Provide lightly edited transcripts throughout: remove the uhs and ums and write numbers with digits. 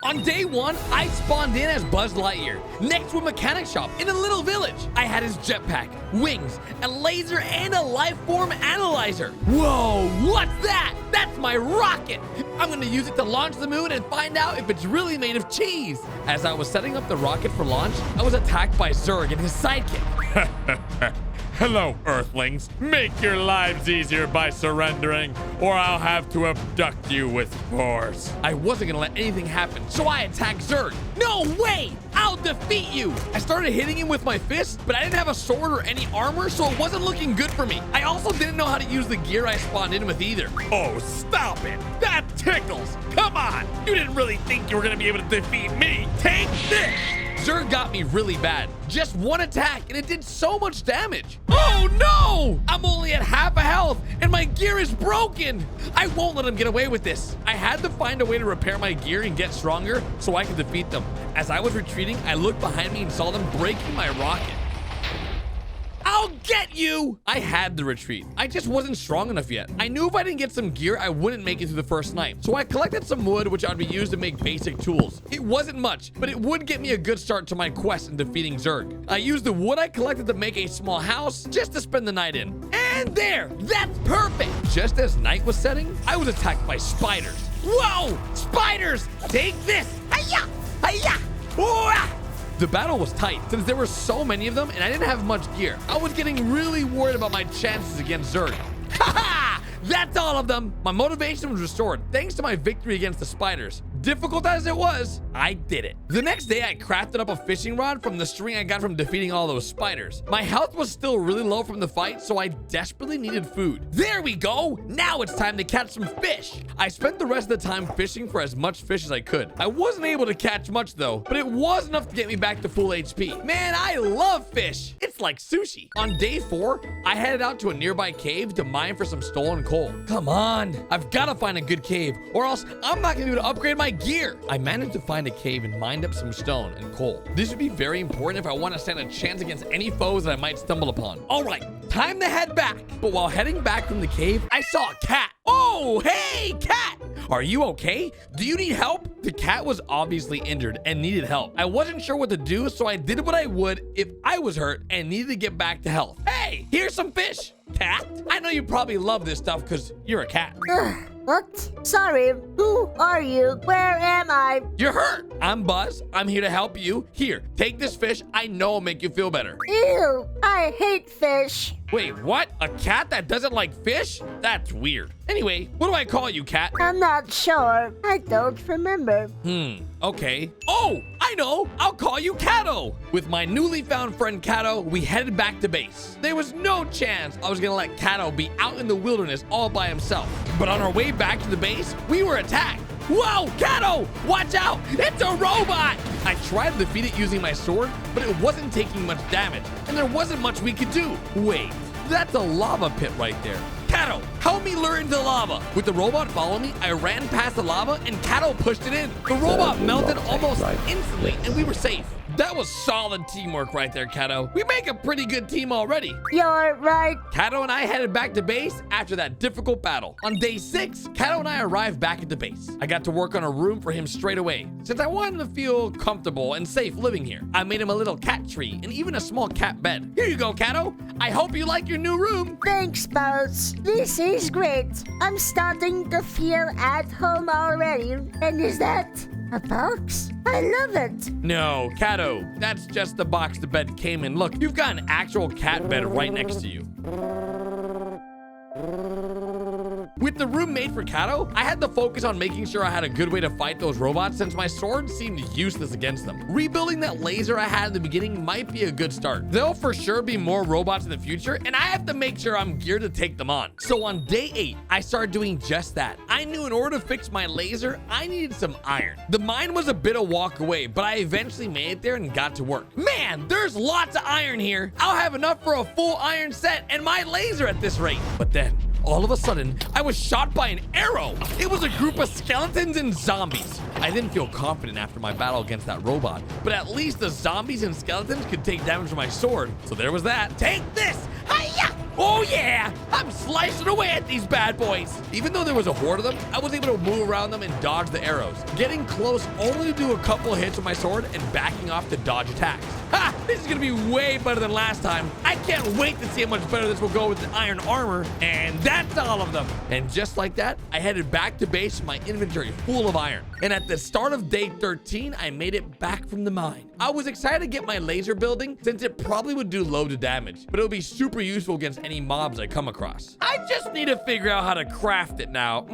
On day 1, I spawned in as BUZZ LIGHTYEAR, next to a mechanic shop in a little village. I had his jetpack, wings, a laser, and a life form analyzer. Whoa, what's that? That's my rocket! I'm gonna use it to launch the moon and find out if it's really made of cheese. As I was setting up the rocket for launch, I was attacked by Zerg and his sidekick. Hello, Earthlings. Make your lives easier by surrendering, or I'll have to abduct you with force. I wasn't gonna let anything happen, so I attacked Zerg. No way! I'll defeat you! I started hitting him with my fist, but I didn't have a sword or any armor, so it wasn't looking good for me. I also didn't know how to use the gear I spawned in with either. Oh, stop it! That tickles! Come on! You didn't really think you were gonna be able to defeat me! Take this! Zerg got me really bad. Just one attack, and it did so much damage. Oh no! I'm only at half a health, and my gear is broken. I won't let him get away with this. I had to find a way to repair my gear and get stronger so I could defeat them. As I was retreating, I looked behind me and saw them breaking my rocket. I'll get you! I had to retreat. I just wasn't strong enough yet. I knew if I didn't get some gear, I wouldn't make it through the first night. So I collected some wood, which I'd be used to make basic tools. It wasn't much, but it would get me a good start to my quest in defeating Zerg. I used the wood I collected to make a small house just to spend the night in. And there! That's perfect! Just as night was setting, I was attacked by spiders. Whoa! Spiders! Take this! Hiya! Hiya! Ooh-ah! The battle was tight since there were so many of them and I didn't have much gear. I was getting really worried about my chances against Zerg. Haha! That's all of them. My motivation was restored thanks to my victory against the spiders. Difficult as it was, I did it. The next day, I crafted up a fishing rod from the string I got from defeating all those spiders. My health was still really low from the fight, so I desperately needed food. There we go. Now it's time to catch some fish. I spent the rest of the time fishing for as much fish as I could. I wasn't able to catch much though, but it was enough to get me back to full HP. Man, I love fish. It's like sushi. On day 4, I headed out to a nearby cave to mine for some stolen coal. Come on, I've got to find a good cave or else I'm not gonna be able to upgrade my gear. I managed to find a cave and mined up some stone and coal. This would be very important if I want to stand a chance against any foes that I might stumble upon. All right, time to head back. But while heading back from the cave, I saw a cat. Oh, hey, cat! Are you okay? Do you need help? The cat was obviously injured and needed help. I wasn't sure what to do, so I did what I would if I was hurt and needed to get back to health. Hey, here's some fish. Cat? I know you probably love this stuff because you're a cat. What? Sorry, who are you? Where am I? You're hurt. I'm Buzz. I'm here to help you. Here, take this fish. I know it'll make you feel better. Ew, I hate fish. Wait, what? A cat that doesn't like fish? That's weird. Anyway, what do I call you, cat? I'm not sure. I don't remember. Okay. Oh, I know. I'll call you Catto. With my newly found friend Catto, we headed back to base. There was no chance I was gonna let Catto be out in the wilderness all by himself. But on our way back to the base, we were attacked. Whoa, Catto! Watch out! It's a robot! I tried to defeat it using my sword, but it wasn't taking much damage, and there wasn't much we could do. Wait, that's a lava pit right there. Catto, help me lure into lava. With the robot following me, I ran past the lava and Catto pushed it in. The robot melted almost instantly and we were safe. That was solid teamwork right there, Catto. We make a pretty good team already. You're right. Catto and I headed back to base after that difficult battle. On day 6, Catto and I arrived back at the base. I got to work on a room for him straight away, since I wanted him to feel comfortable and safe living here. I made him a little cat tree and even a small cat bed. Here you go, Catto. I hope you like your new room. Thanks, Buzz. This is great. I'm starting to feel at home already. And is that a box? I love it. No, Catto, that's just the box the bed came in. Look, you've got an actual cat bed right next to you. With the room made for Catto, I had to focus on making sure I had a good way to fight those robots since my sword seemed useless against them. Rebuilding that laser I had in the beginning might be a good start. There'll for sure be more robots in the future, and I have to make sure I'm geared to take them on. So on day 8, I started doing just that. I knew in order to fix my laser, I needed some iron. The mine was a bit of walk away, but I eventually made it there and got to work. Man, there's lots of iron here. I'll have enough for a full iron set and my laser at this rate. But then, all of a sudden, I was shot by an arrow. It was a group of skeletons and zombies. I didn't feel confident after my battle against that robot, but at least the zombies and skeletons could take damage from my sword. So there was that. Take this! Hiya! Oh yeah, I'm slicing away at these bad boys. Even though there was a horde of them, I was able to move around them and dodge the arrows, getting close only to do a couple hits with my sword and backing off to dodge attacks. Ha! This is gonna be way better than last time. I can't wait to see how much better this will go with the iron armor. And that's all of them. And just like that, I headed back to base with my inventory full of iron. And at the start of day 13, I made it back from the mine. I was excited to get my laser building since it probably would do loads of damage, but it would be super useful against any mobs I come across. I just need to figure out how to craft it now.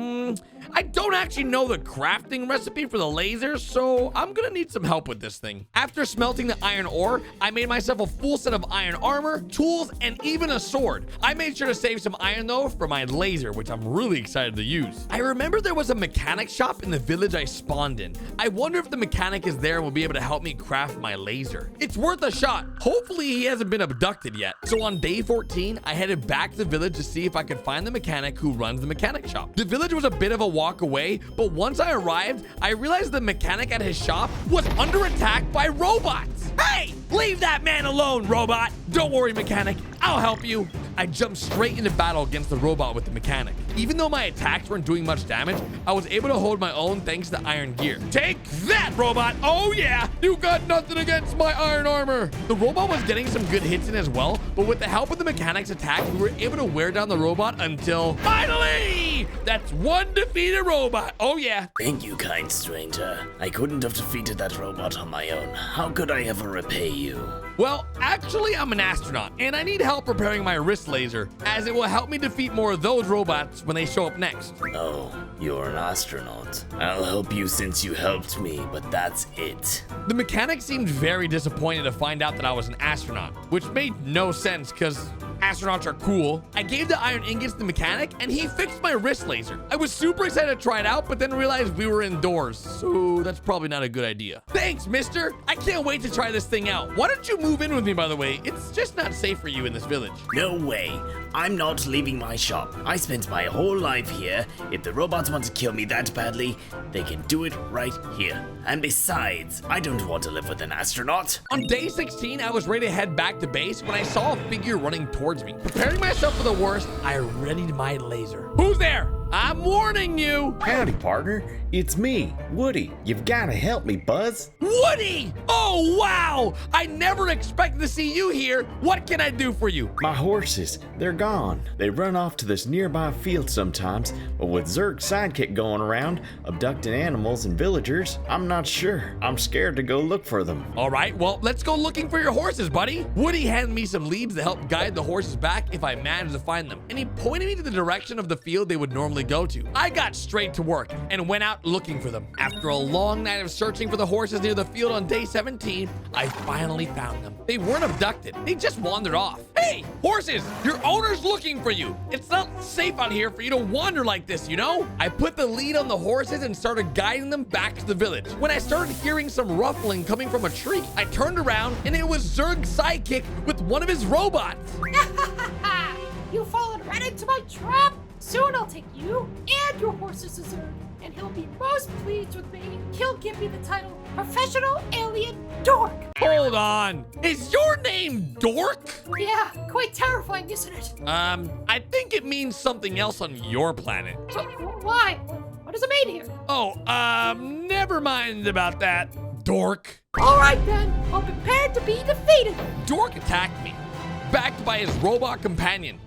I don't actually know the crafting recipe for the laser, so I'm gonna need some help with this thing. After smelting the iron ore, I made myself a full set of iron armor, tools, and even a sword. I made sure to save some iron though for my laser, which I'm really excited to use. I remember there was a mechanic shop in the village I spawned in. I wonder if the mechanic is there and will be able to help me craft my laser. It's worth a shot. Hopefully he hasn't been abducted yet. So on day 14, I headed back to the village to see if I could find the mechanic who runs the mechanic shop. The village was a bit of a walk away, but once I arrived, I realized the mechanic at his shop was under attack by robots. Hey, leave that man alone, robot. Don't worry, mechanic. I'll help you. I jumped straight into battle against the robot with the mechanic. Even though my attacks weren't doing much damage, I was able to hold my own thanks to iron gear. Take that, robot! Oh yeah! You got nothing against my iron armor! The robot was getting some good hits in as well, but with the help of the mechanic's attack, we were able to wear down the robot until finally! That's one defeated robot. Oh yeah. Thank you, kind stranger. I couldn't have defeated that robot on my own. How could I ever repay you? Well, actually, I'm an astronaut, and I need help repairing my wrist laser, as it will help me defeat more of those robots when they show up next. Oh, you're an astronaut. I'll help you since you helped me, but that's it. The mechanic seemed very disappointed to find out that I was an astronaut, which made no sense because astronauts are cool. I gave the iron ingots to the mechanic, and he fixed my wrist laser. I was super excited to try it out, but then realized we were indoors, so that's probably not a good idea. Thanks, mister. I can't wait to try this thing out. Why don't you move in with me, by the way? It's just not safe for you in this village. No way. I'm not leaving my shop. I spent my whole life here. If the robots want to kill me that badly, they can do it right here. And besides, I don't want to live with an astronaut. On day 16, I was ready to head back to base when I saw a figure running towards me. Preparing myself for the worst, I readied my laser. Who's there? I'm warning you. Howdy, partner. It's me, Woody. You've gotta help me, Buzz. Woody! Oh, wow! I never expected to see you here. What can I do for you? My horses, they're gone. They run off to this nearby field sometimes, but with Zerg's sidekick going around, abducting animals and villagers, I'm not sure. I'm scared to go look for them. All right, well, let's go looking for your horses, buddy. Woody handed me some leads to help guide the horses back if I managed to find them, and he pointed me to the direction of the field they would normally go to. I got straight to work and went out looking for them. After a long night of searching for the horses near the field on day 17, I finally found them. They weren't abducted. They just wandered off. Hey, horses, your owner's looking for you. It's not safe out here for you to wander like this, you know? I put the lead on the horses and started guiding them back to the village. When I started hearing some ruffling coming from a tree, I turned around and it was Zerg's sidekick with one of his robots. You've fallen right into my trap. Soon I'll take you and your horses to Zerg, and he'll be most pleased with me. He'll give me the title Professional Alien Dork. Hold on. Is your name Dork? Yeah, quite terrifying, isn't it? I think it means something else on your planet. Why? What does it mean here? Oh, never mind about that, Dork. All right then, I'm prepared to be defeated. Dork attacked me, backed by his robot companion.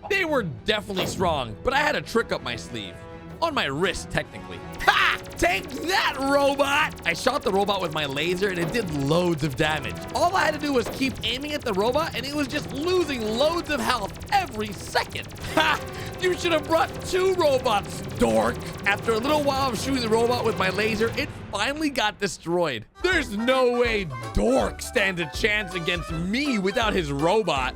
They were definitely strong, but I had a trick up my sleeve. On my wrist, technically. Ha! Take that, robot! I shot the robot with my laser and it did loads of damage. All I had to do was keep aiming at the robot and it was just losing loads of health every second. Ha! You should have brought two robots, dork. After a little while of shooting the robot with my laser, it finally got destroyed. There's no way Dork stands a chance against me without his robot.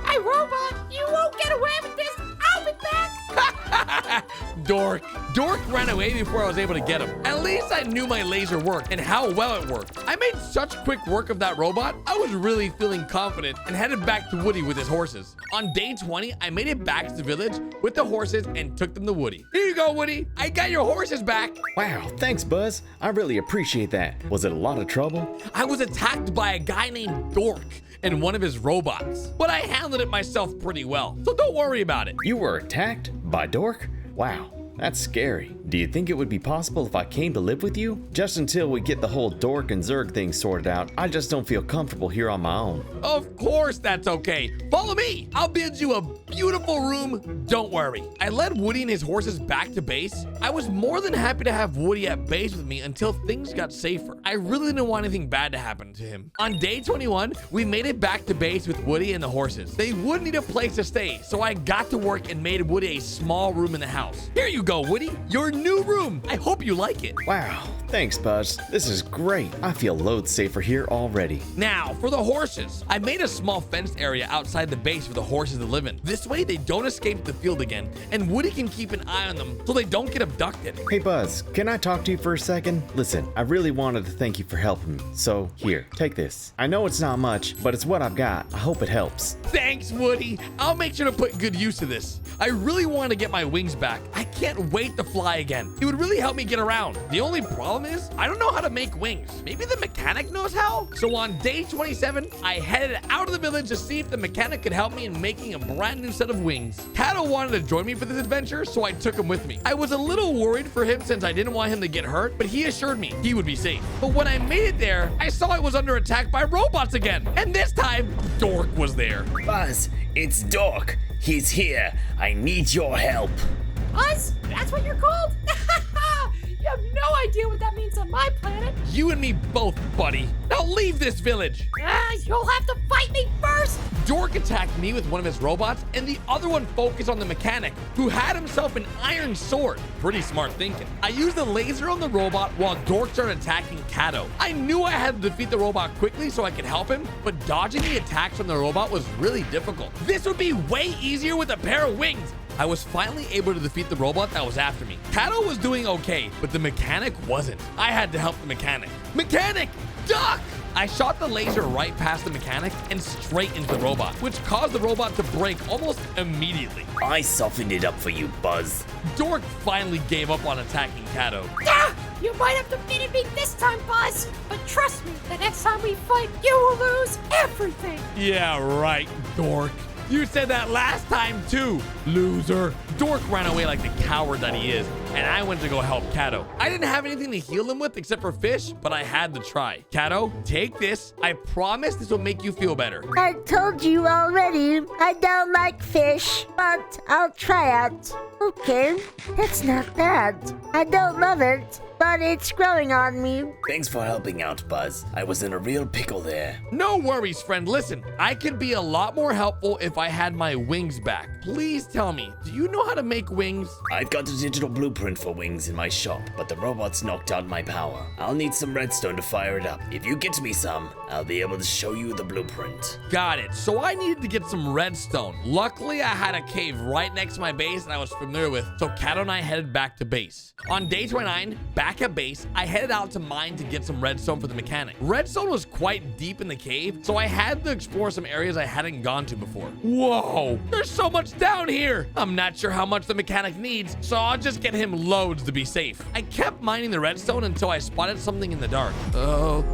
Hey, robot, you won't get away with this. I'll be back. Dork, Dork ran away before I was able to get him. At least I knew my laser worked and how well it worked. I made such quick work of that robot, I was really feeling confident and headed back to Woody with his horses. On day 20, I made it back to the village with the horses and took them to Woody. Here you go, Woody. I got your horses back. Wow, thanks, Buzz. I really appreciate that. Was it a lot of trouble? I was attacked by a guy named Dork and one of his robots, but I handled it myself pretty well, so don't worry about it. You were attacked by Dork? Wow. That's scary. Do you think it would be possible if I came to live with you? Just until we get the whole Dork and Zerg thing sorted out, I just don't feel comfortable here on my own. Of course that's okay. Follow me. I'll build you a beautiful room. Don't worry. I led Woody and his horses back to base. I was more than happy to have Woody at base with me until things got safer. I really didn't want anything bad to happen to him. On day 21, we made it back to base with Woody and the horses. They would need a place to stay, so I got to work and made Woody a small room in the house. Here you go, Woody. Your new room. I hope you like it. Wow, thanks, Buzz. This is great. I feel loads safer here already. Now, for the horses. I made a small fenced area outside the base for the horses to live in. This way, they don't escape the field again, and Woody can keep an eye on them so they don't get abducted. Hey, Buzz, can I talk to you for a second? Listen, I really wanted to thank you for helping me. So, here, take this. I know it's not much, but it's what I've got. I hope it helps. Thanks, Woody. I'll make sure to put good use to this. I really want to get my wings back. I can't wait to fly again. It would really help me get around. The only problem is, I don't know how to make wings. Maybe the mechanic knows how? So on day 27, I headed out of the village to see if the mechanic could help me in making a brand new set of wings. Catto wanted to join me for this adventure, so I took him with me. I was a little worried for him since I didn't want him to get hurt, but he assured me he would be safe. But when I made it there, I saw I was under attack by robots again. And this time, Dork was there. Buzz, it's Dork. He's here. I need your help. Buzz? That's what you're called? You have no idea what that means on my planet. You and me both, buddy. Now leave this village. You'll have to fight me first. Dork attacked me with one of his robots, and the other one focused on the mechanic, who had himself an iron sword. Pretty smart thinking. I used a laser on the robot while Dork started attacking Catto. I knew I had to defeat the robot quickly so I could help him, but dodging the attacks from the robot was really difficult. This would be way easier with a pair of wings. I was finally able to defeat the robot that was after me. Catto was doing okay, but the mechanic wasn't. I had to help the mechanic. Mechanic, duck! I shot the laser right past the mechanic and straight into the robot, which caused the robot to break almost immediately. I softened it up for you, Buzz. Dork finally gave up on attacking Catto. You might have defeated me this time, Buzz, but trust me, the next time we fight, you will lose everything. Yeah, right, Dork. You said that last time too, loser. Dork ran away like the coward that he is, and I went to go help Catto. I didn't have anything to heal him with except for fish, but I had to try. Catto, take this. I promise this will make you feel better. I told you already, I don't like fish, but I'll try it. Okay, it's not bad. I don't love it, but it's growing on me. Thanks for helping out, Buzz. I was in a real pickle there. No worries, friend. Listen, I could be a lot more helpful if I had my wings back. Please tell me, do you know how to make wings? I've got a digital blueprint for wings in my shop, but the robots knocked out my power. I'll need some redstone to fire it up. If you get me some, I'll be able to show you the blueprint. Got it. So I needed to get some redstone. Luckily, I had a cave right next to my base that I was familiar with, so Catto and I headed back to base. On day 29, back at base, I headed out to mine to get some redstone for the mechanic. Redstone was quite deep in the cave, so I had to explore some areas I hadn't gone to before. Whoa, there's so much down here. I'm not sure how much the mechanic needs, so I'll just get him loads to be safe. I kept mining the redstone until I spotted something in the dark.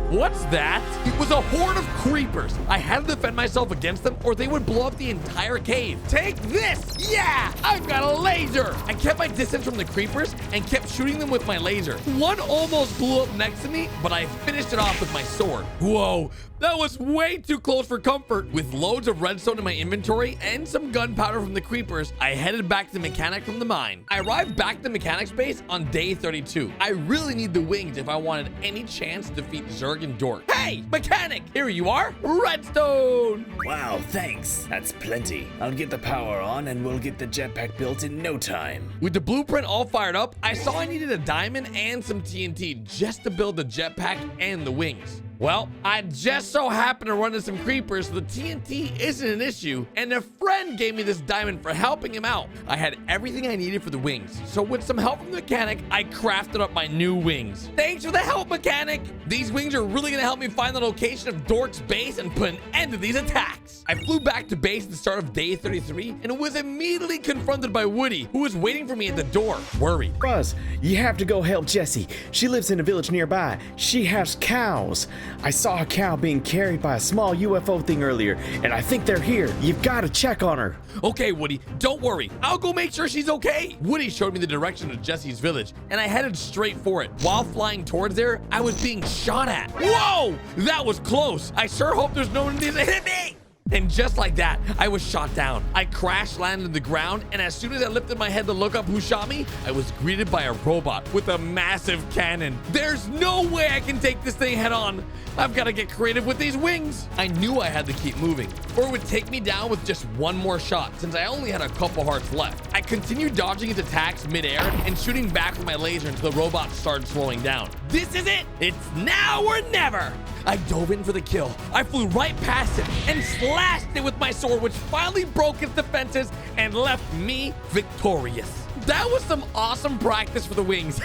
What's that? It was a horde of creepers. I had to defend myself against them or they would blow up the entire cave. Take this! Yeah, I've got a laser! I kept my distance from the creepers and kept shooting them with my laser. One almost blew up next to me, but I finished it off with my sword. Whoa, that was way too close for comfort. With loads of redstone in my inventory and some gunpowder from the creepers, I headed back to the mechanic from the mine. I arrived back at the mechanic's base on day 32. I really need the wings if I wanted any chance to defeat Zerg and Dork. Hey, mechanic, here you are, redstone! Wow, thanks. That's plenty. I'll get the power on and we'll get the jetpack built in no time. With the blueprint all fired up, I saw I needed a diamond and some TNT just to build the jetpack and the wings. Well, I just so happened to run into some creepers, so the TNT isn't an issue, and a friend gave me this diamond for helping him out. I had everything I needed for the wings, so with some help from the mechanic, I crafted up my new wings. Thanks for the help, mechanic! These wings are really gonna help me find the location of Dork's base and put an end to these attacks. I flew back to base at the start of day 33 and was immediately confronted by Woody, who was waiting for me at the door, worried. Buzz, you have to go help Jessie. She lives in a village nearby. She has cows. I saw a cow being carried by a small UFO thing earlier, and I think they're here. You've got to check on her. Okay, Woody, don't worry. I'll go make sure she's okay. Woody showed me the direction of Jessie's village, and I headed straight for it. While flying towards there, I was being shot at. Whoa! That was close. I sure hope there's no one to hit me. And just like that, I was shot down. I crash landed on the ground, and as soon as I lifted my head to look up who shot me, I was greeted by a robot with a massive cannon. There's no way I can take this thing head on. I've got to get creative with these wings. I knew I had to keep moving, or it would take me down with just one more shot, since I only had a couple hearts left. I continued dodging its attacks midair and shooting back with my laser until the robot started slowing down. This is it. It's now or never. I dove in for the kill. I flew right past it and slashed it with my sword, which finally broke its defenses and left me victorious. That was some awesome practice for the wings,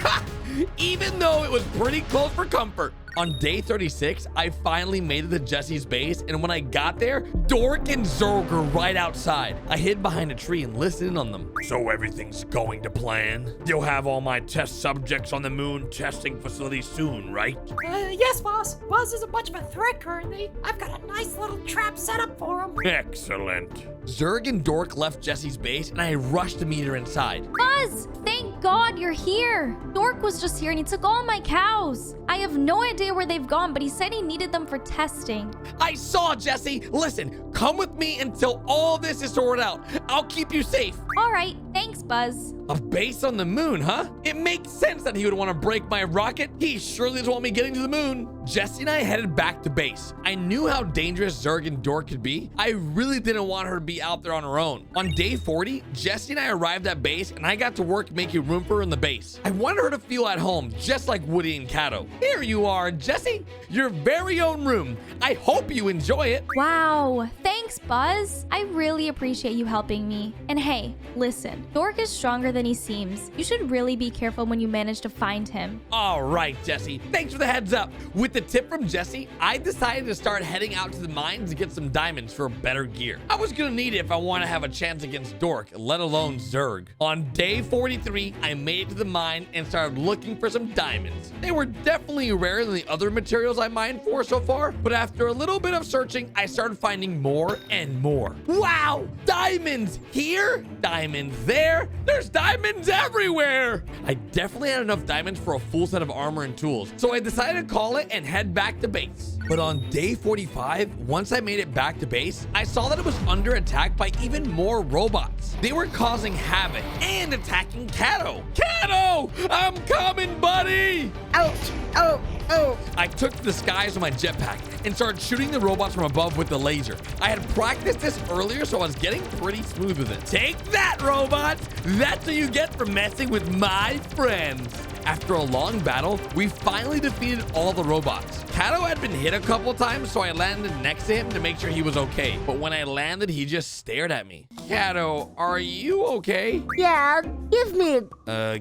even though it was pretty close for comfort. On day 36, I finally made it to Jessie's base, and when I got there, Dork and Zerg were right outside. I hid behind a tree and listened in on them. So everything's going to plan? You'll have all my test subjects on the moon testing facility soon, right? Yes, boss. Buzz isn't much of a threat currently. I've got a nice little trap set up for him. Excellent. Zerg and Dork left Jessie's base, and I rushed to meet her inside. Buzz, thank God you're here. Dork was just here and he took all my cows. I have no idea where they've gone, but he said he needed them for testing. I saw Jessie. Listen, come with me until all this is sorted out. I'll keep you safe. All right, thanks, Buzz. A base on the moon, huh? It makes sense that he would want to break my rocket. He surely doesn't want me getting to the moon. Jessie and I headed back to base. I knew how dangerous Zerg and Dork could be. I really didn't want her to be out there on her own. On day 40, Jessie and I arrived at base, and I got to work making room for her in the base. I wanted her to feel at home, just like Woody and Catto. Here you are, Jessie, your very own room. I hope you enjoy it. Wow, thanks, Buzz. I really appreciate you helping me. And hey, listen, Dork is stronger than he seems. You should really be careful when you manage to find him. All right, Jessie, thanks for the heads up. With the tip from Jessie, I decided to start heading out to the mines to get some diamonds for better gear. I was gonna need it if I want to have a chance against Dork, let alone Zerg. On day 43, I made it to the mine and started looking for some diamonds. They were definitely rarer than the other materials I mined for so far, but after a little bit of searching, I started finding more and more. Wow, diamonds here, diamonds there, there's diamonds everywhere. I definitely had enough diamonds for a full set of armor and tools, so I decided to call it and head back to base. But on day 45, once I made it back to base, I saw that it was under attack by even more robots. They were causing havoc and attacking Catto. Catto, I'm coming, buddy! Ouch! Oh! Oh! I took to the skies with my jetpack and started shooting the robots from above with the laser. I had practiced this earlier, so I was getting pretty smooth with it. Take that, robots! That's what you get for messing with my friends. After a long battle, we finally defeated all the robots. Catto had been hit a couple times, so I landed next to him to make sure he was okay. But when I landed, he just stared at me. Catto, are you okay? Yeah, give me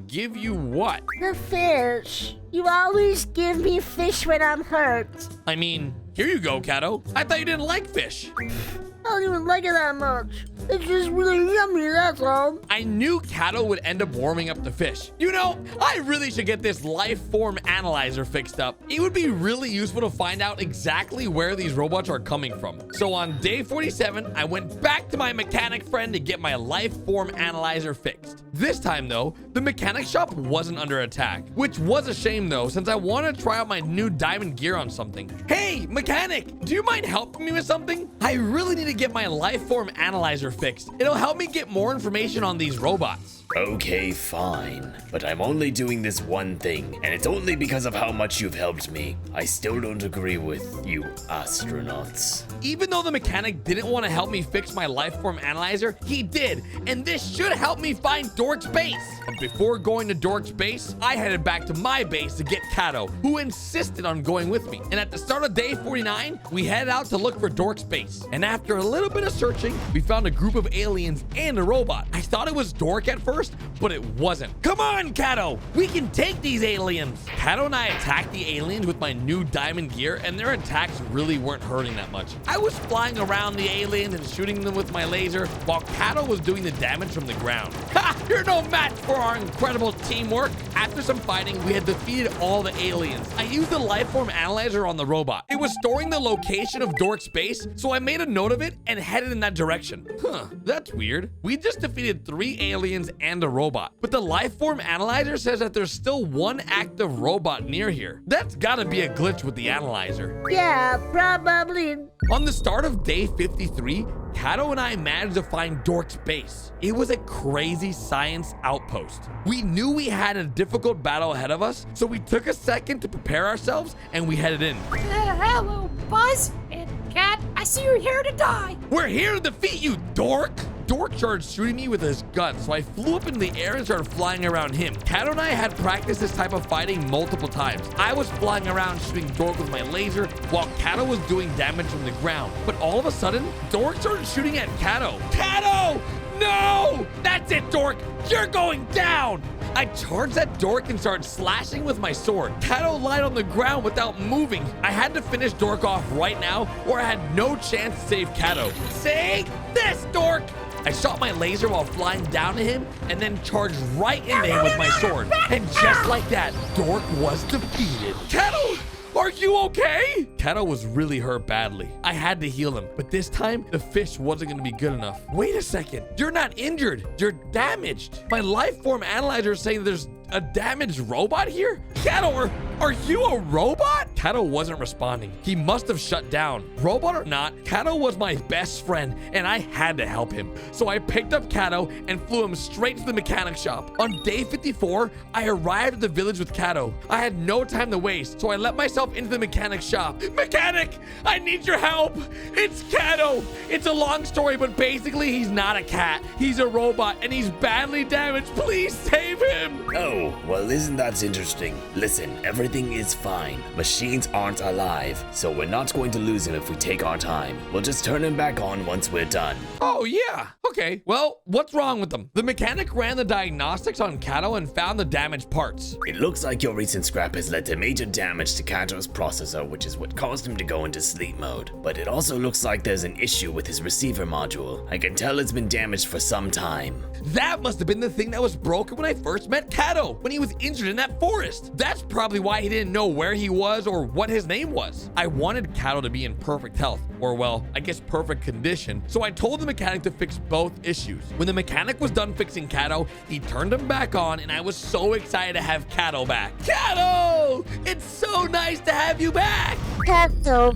Give you what? the fish. You always give me fish when I'm hurt. I mean, here you go, Catto. I thought you didn't like fish. I don't even like it that much. It's just really yummy, that's all. I knew Catto would end up warming up the fish. You know, I really should get this life form analyzer fixed up. It would be really useful to find out exactly where these robots are coming from. So on day 47, I went back to my mechanic friend to get my life form analyzer fixed. This time though, the mechanic shop wasn't under attack, which was a shame though, since I wanted to try out my new diamond gear on something. Hey, mechanic, do you mind helping me with something? I really need to get my life form analyzer fixed. It'll help me get more information on these robots. Okay, fine. But I'm only doing this one thing, and it's only because of how much you've helped me. I still don't agree with you astronauts. Even though the mechanic didn't want to help me fix my life form analyzer, he did, and this should help me find Dork's base. But before going to Dork's base, I headed back to my base to get Catto, who insisted on going with me. And at the start of day 49, we headed out to look for Dork's base. And after a little bit of searching, we found a group of aliens and a robot. I thought it was Dork at first, but it wasn't. Come on, Catto! We can take these aliens! Catto and I attacked the aliens with my new diamond gear, and their attacks really weren't hurting that much. I was flying around the aliens and shooting them with my laser, while Catto was doing the damage from the ground. Ha! You're no match for our incredible teamwork! After some fighting, we had defeated all the aliens. I used the life form analyzer on the robot. It was storing the location of Dork's base, so I made a note of it and headed in that direction. Huh, that's weird. We just defeated 3 aliens and a robot, but the life form analyzer says that there's still one active robot near here. That's gotta be a glitch with the analyzer. Yeah, probably. On the start of day 53, Catto and I managed to find Dork's base. It was a crazy science outpost. We knew we had a difficult battle ahead of us, so we took a second to prepare ourselves and we headed in. Hello, Buzz and Cat. I see you're here to die. We're here to defeat you, Dork! Dork started shooting me with his gun, so I flew up in the air and started flying around him. Catto and I had practiced this type of fighting multiple times. I was flying around shooting Dork with my laser, while Catto was doing damage from the ground. But all of a sudden, Dork started shooting at Catto. Catto! No! That's it, Dork! You're going down! I charged at Dork and started slashing with my sword. Catto lied on the ground without moving. I had to finish Dork off right now, or I had no chance to save Catto. Say this, Dork! I shot my laser while flying down to him and then charged right into him with my sword. And just like that, Dork was defeated. Catto, are you okay? Catto was really hurt badly. I had to heal him, but this time the fish wasn't gonna be good enough. Wait a second, you're not injured, you're damaged. My life form analyzer is saying there's a damaged robot here? Catto, are you a robot? Catto wasn't responding. He must have shut down. Robot or not, Catto was my best friend, and I had to help him. So I picked up Catto and flew him straight to the mechanic shop. On day 54, I arrived at the village with Catto. I had no time to waste, so I let myself into the mechanic shop. Mechanic, I need your help. It's Catto. It's a long story, but basically he's not a cat. He's a robot, and he's badly damaged. Please save him. Oh, well, isn't that interesting? Listen, everything is fine. Machines aren't alive, so we're not going to lose him if we take our time. We'll just turn him back on once we're done. Oh, yeah. Okay. Well, what's wrong with them? The mechanic ran the diagnostics on Catto and found the damaged parts. It looks like your recent scrap has led to major damage to Catto's processor, which is what caused him to go into sleep mode. But it also looks like there's an issue with his receiver module. I can tell it's been damaged for some time. That must have been the thing that was broken when I first met Catto, when he was injured in that forest. That's probably why he didn't know where he was or what his name was. I wanted Catto to be in perfect health, or well, I guess perfect condition, so I told the mechanic to fix both issues. When the mechanic was done fixing Catto, he turned him back on, and I was so excited to have Catto back. Catto! It's so nice to have you back! Catto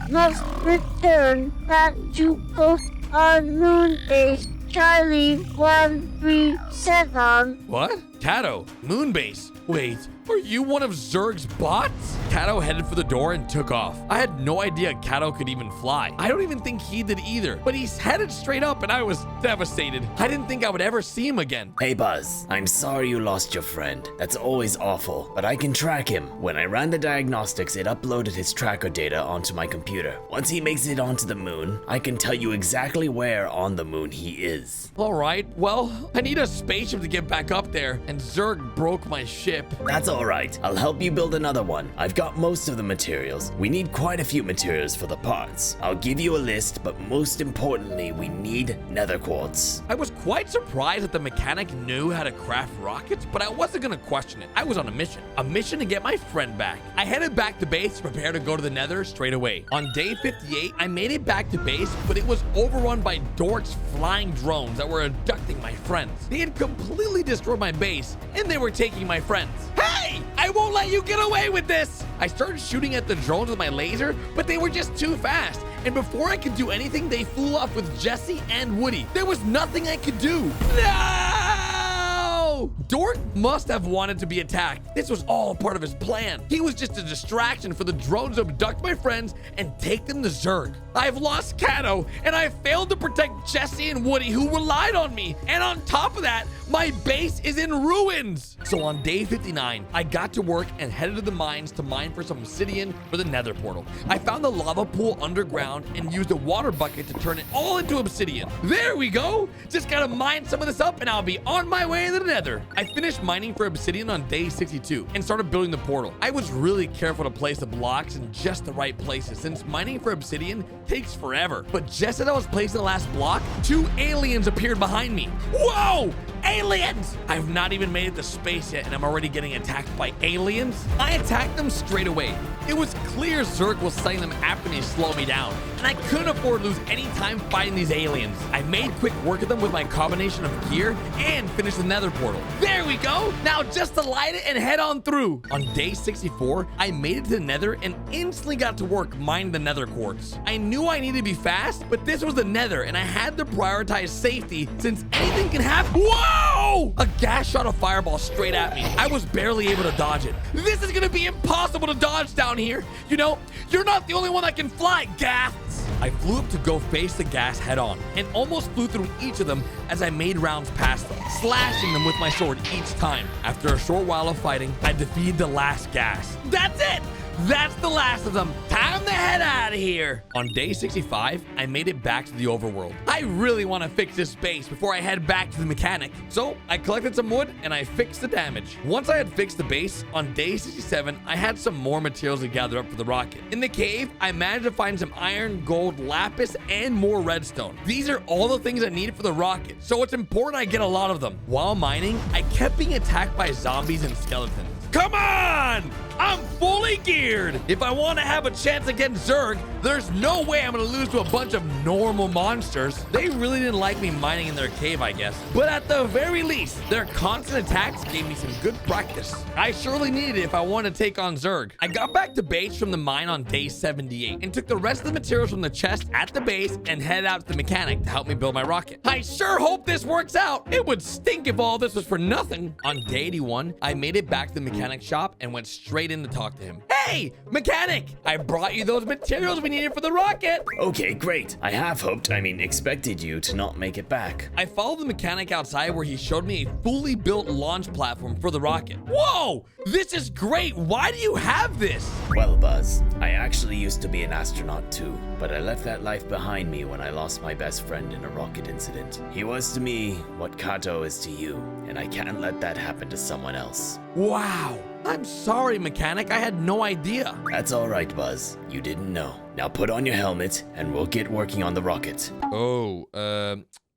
must return back to post on moon base Charlie 137. What? Catto, Moonbase. Wait, are you one of Zerg's bots? Catto headed for the door and took off. I had no idea Catto could even fly. I don't even think he did either, but he's headed straight up and I was devastated. I didn't think I would ever see him again. Hey Buzz, I'm sorry you lost your friend. That's always awful, but I can track him. When I ran the diagnostics, it uploaded his tracker data onto my computer. Once he makes it onto the moon, I can tell you exactly where on the moon he is. All right, well, I need a spaceship to get back up there, and Zerg broke my ship. That's alright, I'll help you build another one. I've got most of the materials. We need quite a few materials for the parts. I'll give you a list, but most importantly, we need nether quartz. I was quite surprised that the mechanic knew how to craft rockets, but I wasn't gonna question it. I was on a mission to get my friend back. I headed back to base to prepare to go to the nether straight away. On day 58, I made it back to base, but it was overrun by Dork's flying drones that were abducting my friends. They had completely destroyed my base, and they were taking my friends. Hey! I won't let you get away with this! I started shooting at the drones with my laser, but they were just too fast, And before I could do anything, they flew off with Jesse and Woody. There was nothing I could do. No! Dork must have wanted to be attacked. This was all part of his plan. He was just a distraction for the drones to abduct my friends and take them to Zerg. I've lost Catto, and I failed to protect Jesse and Woody, who relied on me. And on top of that, my base is in ruins. So on day 59, I got to work and headed to the mines to mine for some obsidian for the nether portal. I found the lava pool underground and used a water bucket to turn it all into obsidian. There we go. Just gotta mine some of this up and I'll be on my way to the nether. I finished mining for obsidian on day 62 and started building the portal. I was really careful to place the blocks in just the right places since mining for obsidian takes forever. But just as I was placing the last block, 2 aliens appeared behind me. Whoa! Aliens! I've not even made it to space yet and I'm already getting attacked by aliens? I attacked them straight away. It was clear Zerg was sending them after me to slow me down, and I couldn't afford to lose any time fighting these aliens. I made quick work of them with my combination of gear and finished the nether portal. There we go! Now just to light it and head on through. On day 64, I made it to the nether and instantly got to work mining the nether quartz. I knew I needed to be fast, but this was the nether and I had to prioritize safety since anything can happen. Whoa! A gas shot a fireball straight at me. I was barely able to dodge it. This is gonna be impossible to dodge down here. You know, you're not the only one that can fly, Gaffs. I flew up to go face the gas head on and almost flew through each of them as I made rounds past them, slashing them with my sword each time. After a short while of fighting, I defeated the last gas. That's it! That's the last of them. Time to head out of here. On day 65, I made it back to the overworld. I really want to fix this base before I head back to the mechanic. So I collected some wood and I fixed the damage. Once I had fixed the base, on day 67, I had some more materials to gather up for the rocket. In the cave, I managed to find some iron, gold, lapis, and more redstone. These are all the things I needed for the rocket, so it's important I get a lot of them. While mining, I kept being attacked by zombies and skeletons. Come on! I'm fully geared. If I want to have a chance against Zerg, there's no way I'm going to lose to a bunch of normal monsters. They really didn't like me mining in their cave, I guess. But at the very least, their constant attacks gave me some good practice. I surely needed it if I wanted to take on Zerg. I got back to base from the mine on day 78 and took the rest of the materials from the chest at the base and headed out to the mechanic to help me build my rocket. I sure hope this works out. It would stink if all this was for nothing. On day 81, I made it back to the mechanic shop and went straight in to talk to him. Hey, mechanic! I brought you those materials we needed for the rocket. Okay, great. I have hoped, expected you to not make it back. I followed the mechanic outside where he showed me a fully built launch platform for the rocket. Whoa! This is great! Why do you have this? Well, Buzz, I actually used to be an astronaut too, but I left that life behind me when I lost my best friend in a rocket incident. He was to me what Catto is to you, and I can't let that happen to someone else. Wow. I'm sorry, mechanic. I had no idea. That's all right, Buzz. You didn't know. Now put on your helmet, and we'll get working on the rocket.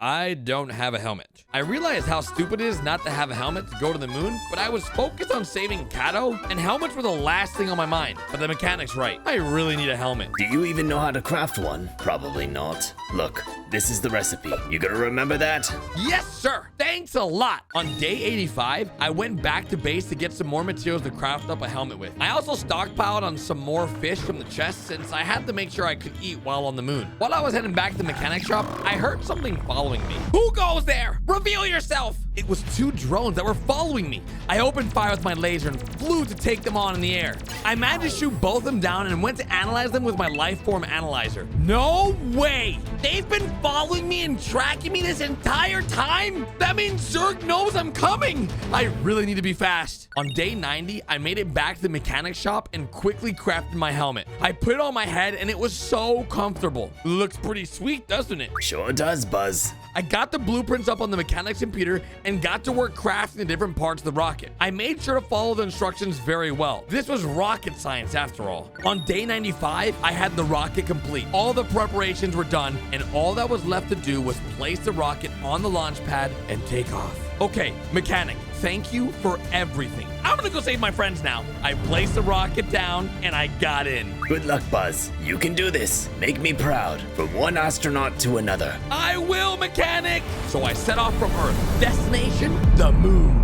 I don't have a helmet. I realized how stupid it is not to have a helmet to go to the moon, but I was focused on saving Catto, and helmets were the last thing on my mind. But the mechanic's right. I really need a helmet. Do you even know how to craft one? Probably not. Look, this is the recipe. You gonna remember that? Yes, sir. Thanks a lot. On day 85, I went back to base to get some more materials to craft up a helmet with. I also stockpiled on some more fish from the chest since I had to make sure I could eat while on the moon. While I was heading back to the mechanic shop, I heard something following me. Who goes there? Reveal yourself! It was 2 drones that were following me. I opened fire with my laser and flew to take them on in the air. I managed to shoot both of them down and went to analyze them with my life form analyzer. No way! They've been following me and tracking me this entire time? That means Zerg knows I'm coming! I really need to be fast. On day 90, I made it back to the mechanic shop and quickly crafted my helmet. I put it on my head and it was so comfortable. Looks pretty sweet, doesn't it? Sure does, Buzz. I got the blueprints up on the mechanic's computer and got to work crafting the different parts of the rocket. I made sure to follow the instructions very well. This was rocket science after all. On day 95, I had the rocket complete. All the preparations were done and all that was left to do was place the rocket on the launch pad and take off. Okay, mechanic, thank you for everything. I'm gonna go save my friends now. I placed the rocket down and I got in. Good luck, Buzz. You can do this. Make me proud. From one astronaut to another. I will, mechanic! So I set off from Earth. Destination, the moon.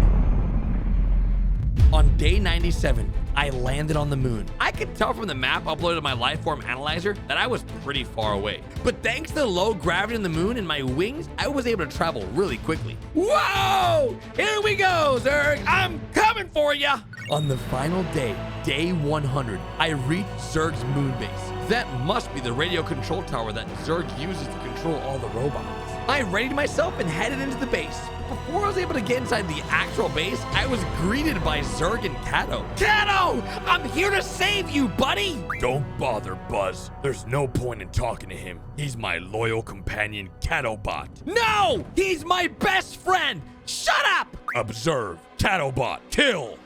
On day 97, I landed on the moon. I could tell from the map uploaded to my lifeform analyzer that I was pretty far away. But thanks to the low gravity on the moon and my wings, I was able to travel really quickly. Whoa! Here we go, Zerg! I'm coming for ya! On the final day, day 100, I reached Zerg's moon base. That must be the radio control tower that Zerg uses to control all the robots. I readied myself and headed into the base. Before I was able to get inside the actual base, I was greeted by Zerg and Catto. Catto! I'm here to save you, buddy! Don't bother, Buzz. There's no point in talking to him. He's my loyal companion, Cattobot. No! He's my best friend! Shut up! Observe. Cattobot, kill!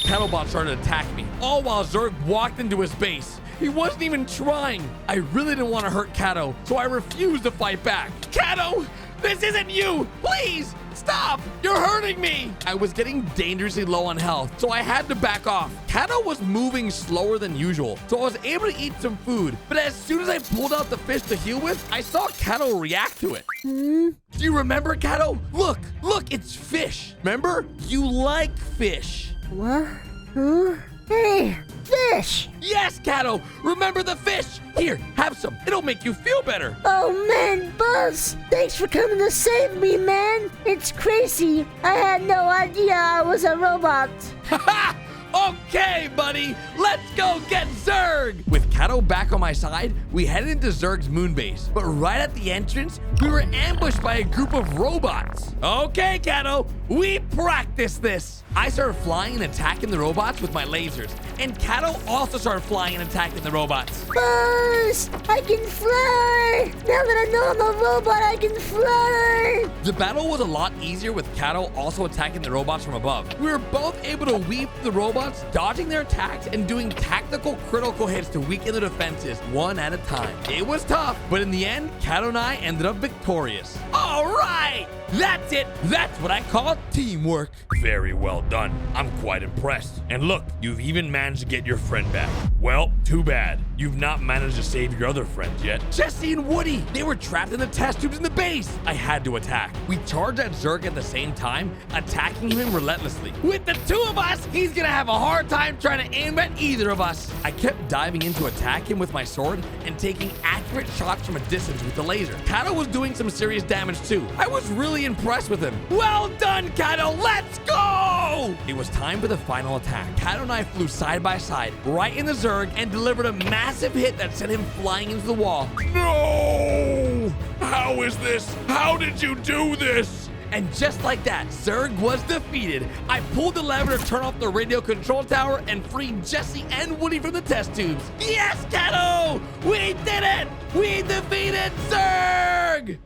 Cattobot started to attack me, all while Zerg walked into his base. He wasn't even trying. I really didn't want to hurt Catto, so I refused to fight back. Catto, this isn't you! Please, stop! You're hurting me! I was getting dangerously low on health, so I had to back off. Catto was moving slower than usual, so I was able to eat some food. But as soon as I pulled out the fish to heal with, I saw Catto react to it. Do you remember, Catto? Look, it's fish. Remember? You like fish. What? Huh? Hey, fish! Yes, Catto! Remember the fish? Here, have some. It'll make you feel better. Oh man, Buzz! Thanks for coming to save me, man! It's crazy. I had no idea I was a robot. Haha! Okay, buddy, let's go get Zerg! With Catto back on my side, we headed into Zerg's moon base. But right at the entrance, we were ambushed by a group of robots. Okay, Catto, we practiced this. I started flying and attacking the robots with my lasers. And Catto also started flying and attacking the robots. Buzz! I can fly! Now that I know I'm a robot, I can fly! The battle was a lot easier with Catto also attacking the robots from above. We were both able to weave through the robots, dodging their attacks and doing tactical critical hits to weaken their defenses one at a time. It was tough, but in the end, Catto and I ended up victorious. All right! That's it! That's what I call teamwork. Very well done. I'm quite impressed. And look, you've even managed to get your friend back. Well, too bad. You've not managed to save your other friends yet. Jesse and Woody, they were trapped in the test tubes in the base. I had to attack. We charged at Zerg at the same time, attacking him relentlessly. With the two of us, he's gonna have a hard time trying to aim at either of us. I kept diving in to attack him with my sword and taking accurate shots from a distance with the laser. Catto was doing some serious damage too. I was really impressed with him. Well done, Catto, let's go! It was time for the final attack. Catto and I flew side by side, right in the Zerg, and delivered a massive hit that sent him flying into the wall. No! How is this? How did you do this? And just like that, Zerg was defeated. I pulled the lever to turn off the radio control tower and freed Jesse and Woody from the test tubes. Yes, Catto! We did it! We defeated Zerg!